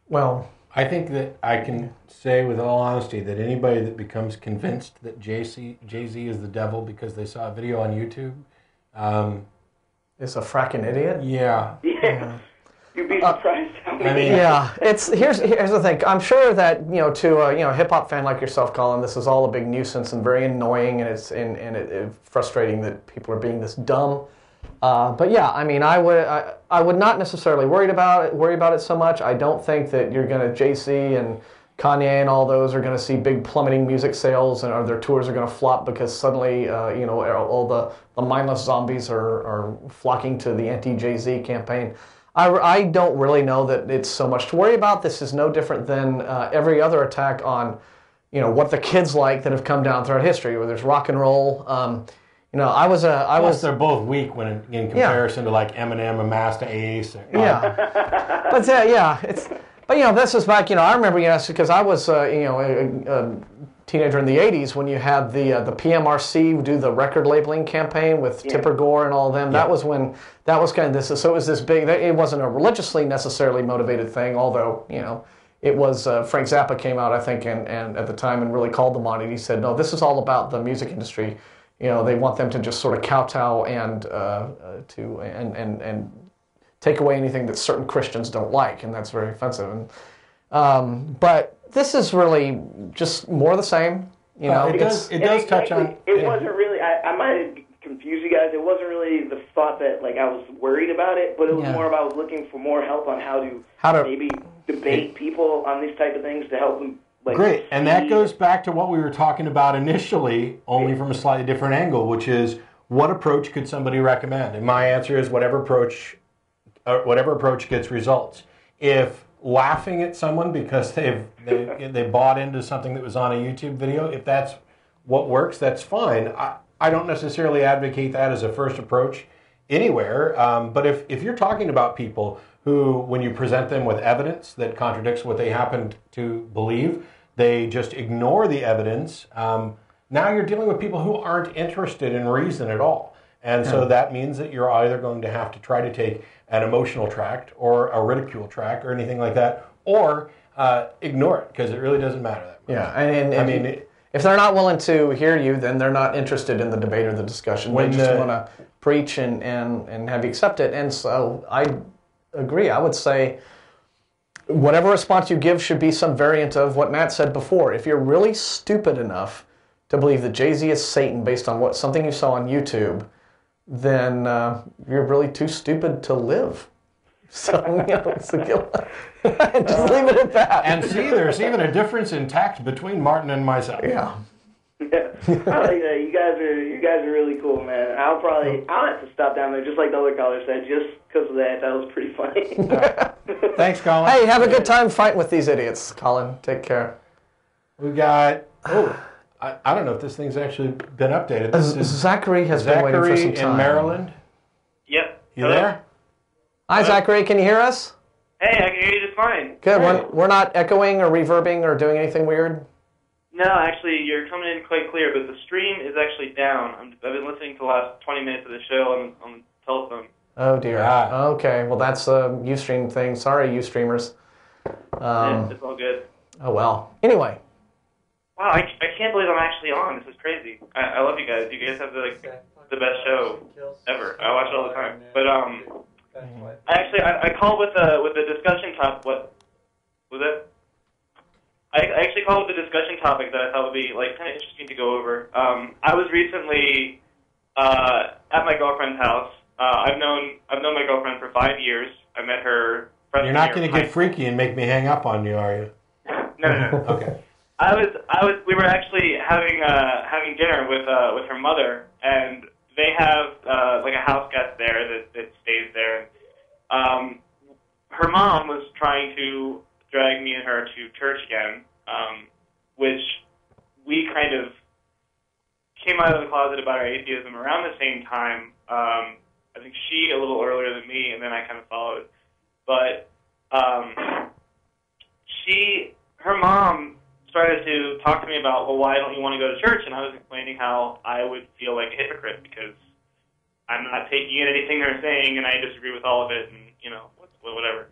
Well, I think that I can say with all honesty that anybody that becomes convinced that Jay-Z is the devil because they saw a video on YouTube, is a fracking idiot. yeah. You'd be surprised how many. I mean, Yeah, here's the thing. I'm sure that to a hip hop fan like yourself, Colin, this is all a big nuisance and very annoying, and it's frustrating that people are being this dumb. But yeah, I mean, I would not necessarily worry about it so much. I don't think that you're gonna Jay-Z and Kanye and all those are gonna see big plummeting music sales or their tours are gonna flop because suddenly all the mindless zombies are flocking to the anti-Jay-Z campaign. I don't really know that it's so much to worry about. This is no different than every other attack on, what the kids like that have come down throughout history. Where there's rock and roll. Plus, they're both weak when in comparison to like Eminem and Masta Ace. But this is back. I remember because I was a teenager in the '80s when you had the PMRC do the record labeling campaign with Tipper Gore and all of them. Yeah. That was kind of this. So it was this big. It wasn't a religiously necessarily motivated thing, although it was. Frank Zappa came out, I think, and at the time and really called them on it. He said, "No, this is all about the music industry. They want them to just sort of kowtow and take away anything that certain Christians don't like, and that's very offensive." But this is really just more of the same. It does touch on. It wasn't really. I might have confused you guys. It wasn't really the thought that I was worried about it, but it was more about I was looking for more help on how to maybe debate people on these type of things to help them. Great, and that goes back to what we were talking about initially, only from a slightly different angle, which is what approach could somebody recommend? And my answer is whatever approach gets results. If laughing at someone because they bought into something that was on a YouTube video, if that's what works, that's fine. I don't necessarily advocate that as a first approach anywhere, but if you're talking about people who, when you present them with evidence that contradicts what they happen to believe, they just ignore the evidence. Now you're dealing with people who aren't interested in reason at all. And so that means that you're either going to have to try to take an emotional tract or a ridicule tract or anything like that, or ignore it, because it really doesn't matter that much. Yeah, and if they're not willing to hear you, then they're not interested in the debate or the discussion. They just want to preach and have you accept it. And so I agree. I would say whatever response you give should be some variant of what Matt said before. If you're really stupid enough to believe that Jay-Z is Satan based on something you saw on YouTube, then you're really too stupid to live. So, just leave it at that. And see, there's even a difference in tact between Martin and myself. Yeah. I like that. You guys are really cool, man. I'll have to stop down there, just like the other caller said, just because of that. That was pretty funny. Thanks, Colin. Hey, have a good time fighting with these idiots, Colin. Take care. We got. I don't know if this thing's actually been updated. Zachary has been waiting for some time. In Maryland. Yep. You there? Hi, Zachary. Can you hear us? Hey, I can hear you just fine. Good. We're not echoing or reverbing or doing anything weird? No, actually, you're coming in quite clear, but the stream is actually down. I've been listening to the last 20 minutes of the show on the telephone. Oh, dear. Okay. Well, that's a Ustream thing. Sorry, Ustreamers. It's all good. Oh, well. Anyway. Wow, I can't believe I'm actually on. This is crazy. I love you guys. You guys have the best show ever. I watch it all the time. But I called with the discussion topic. What was it? I actually called with the discussion topic that I thought would be kind of interesting to go over. I was recently at my girlfriend's house. I've known my girlfriend for 5 years. I met her. You're not going to get freaky and make me hang up on you, are you? No. Okay. We were actually having dinner with her mother, and they have a house guest there that stays there. Her mom was trying to drag me and her to church again, which we kind of came out of the closet about our atheism around the same time. I think she a little earlier than me, and then I kind of followed. But her mom started to talk to me about, well, why don't you want to go to church? And I was explaining how I would feel like a hypocrite because I'm not taking in anything they're saying, and I disagree with all of it, and whatever.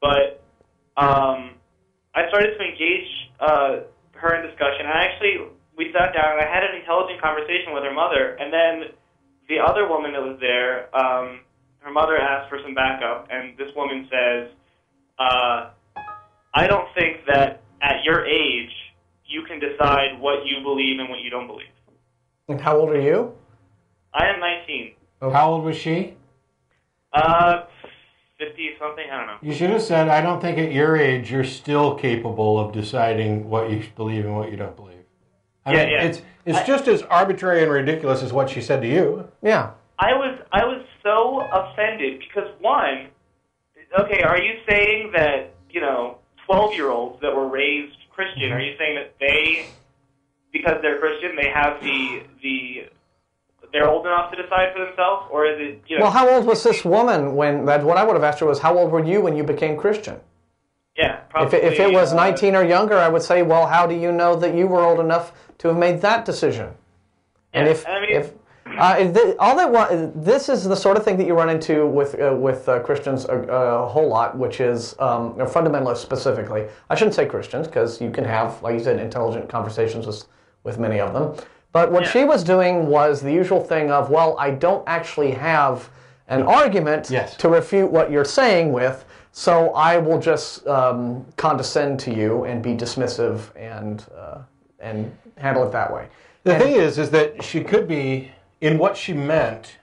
But I started to engage her in discussion. And we sat down and I had an intelligent conversation with her mother. And then the other woman that was there, her mother asked for some backup, and this woman says, I don't think that at your age you can decide what you believe and what you don't believe. And how old are you? I am 19. Okay. How old was she? 50-something, I don't know. You should have said, I don't think at your age you're still capable of deciding what you believe and what you don't believe. I mean, it's just as arbitrary and ridiculous as what she said to you. Yeah. I was so offended because, one, okay, are you saying that, 12-year-olds that were raised Christian, are you saying that they, because they're Christian, they have they're old enough to decide for themselves, or is it, Well, how old was this woman when, what I would have asked her was, how old were you when you became Christian? Yeah, probably. If it was 19 or younger, I would say, well, how do you know that you were old enough to have made that decision? And this is the sort of thing that you run into with Christians a whole lot, which is fundamentalists specifically. I shouldn't say Christians because you can have, like you said, intelligent conversations with many of them. But what she was doing was the usual thing of, well, I don't actually have an argument to refute what you're saying with, so I will just condescend to you and be dismissive and handle it that way. The thing is that she could be, in what she meant,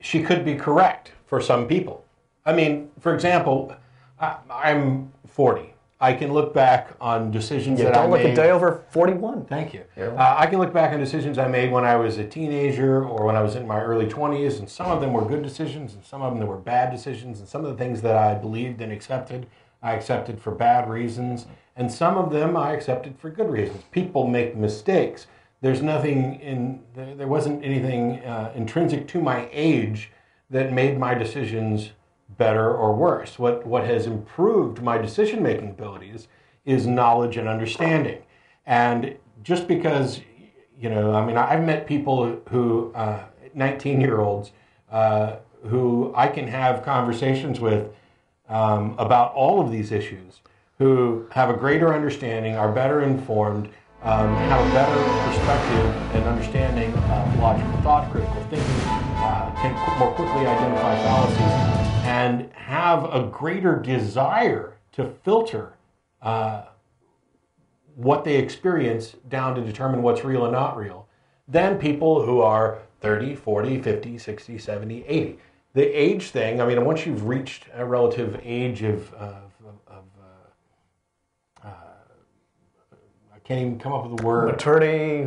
she could be correct for some people. I mean, for example, I'm 40. I can look back on decisions that I made. Don't look a day over 41. Thank you. I can look back on decisions I made when I was a teenager or when I was in my early 20s, and some of them were good decisions, and some of them were bad decisions, and some of the things that I believed and accepted, I accepted for bad reasons, and some of them I accepted for good reasons. People make mistakes. There wasn't anything intrinsic to my age that made my decisions better or worse. What has improved my decision-making abilities is knowledge and understanding. And just because, I've met people who, 19-year-olds, who I can have conversations with about all of these issues, who have a greater understanding, are better informed, have a better perspective and understanding of logical thought, critical thinking, can more quickly identify fallacies, and have a greater desire to filter what they experience down to determine what's real and not real than people who are 30, 40, 50, 60, 70, 80. The age thing, once you've reached a relative age of I can't even come up with the word. Maturity,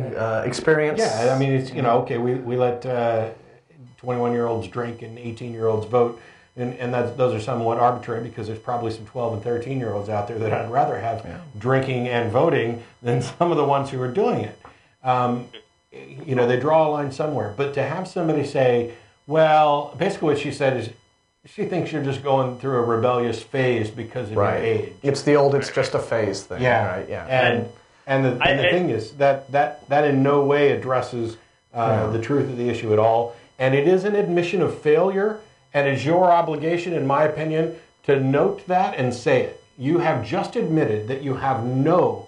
experience. Yeah, it's, okay, we let 21-year-olds drink and 18-year-olds vote. And those are somewhat arbitrary because there's probably some 12 and 13-year-olds out there that I'd rather have drinking and voting than some of the ones who are doing it. They draw a line somewhere. But to have somebody say, well, basically what she said is she thinks you're just going through a rebellious phase because of your age. It's the old, it's just a phase thing. Yeah. Right? Yeah. And the thing is that in no way addresses the truth of the issue at all. And it is an admission of failure. And it's your obligation, in my opinion, to note that and say it. You have just admitted that you have no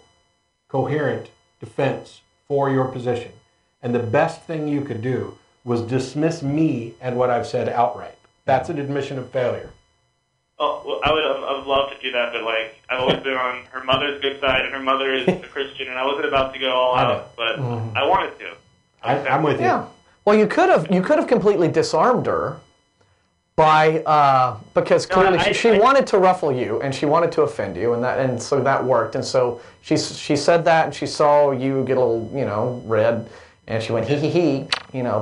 coherent defense for your position. And the best thing you could do was dismiss me and what I've said outright. That's an admission of failure. Oh, well, I would love to do that, but I've always been on her mother's good side, and her mother is a Christian, and I wasn't about to go all out, but I wanted to. I'm with you. Yeah. Well, you could have completely disarmed her. Because clearly she wanted to ruffle you and she wanted to offend you, and so that worked, and so she said that, and she saw you get a little red, and she went hee,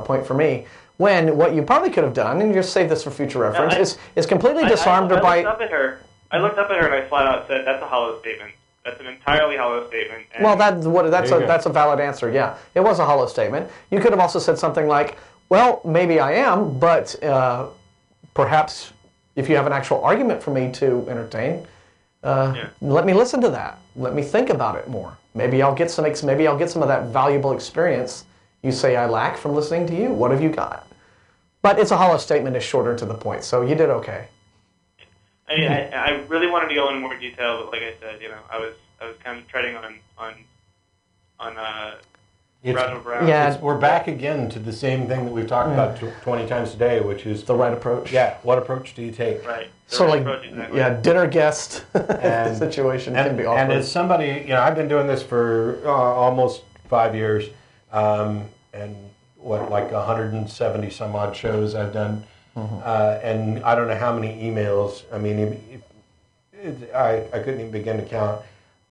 point for me. When what you probably could have done, and just save this for future reference, is completely disarmed her by. I looked up at her and I flat out said, "That's a hollow statement. That's an entirely hollow statement." And well, that's a valid answer. Yeah, it was a hollow statement. You could have also said something like, "Well, maybe I am, but." Perhaps if you have an actual argument for me to entertain, let me listen to that. Let me think about it more. Maybe I'll get some of that valuable experience you say I lack from listening to you. What have you got? But it's a hollow statement is shorter to the point, so you did okay. I really wanted to go into more detail, but like I said, I was kind of treading on Razzle Brown. Yeah, we're back again to the same thing that we've talked about 20 times today, which is the right approach. Yeah, what approach do you take? Right. So dinner guest situation can be awkward. And as somebody, I've been doing this for almost 5 years, and 170 some odd shows I've done, and I don't know how many emails. I mean, I couldn't even begin to count.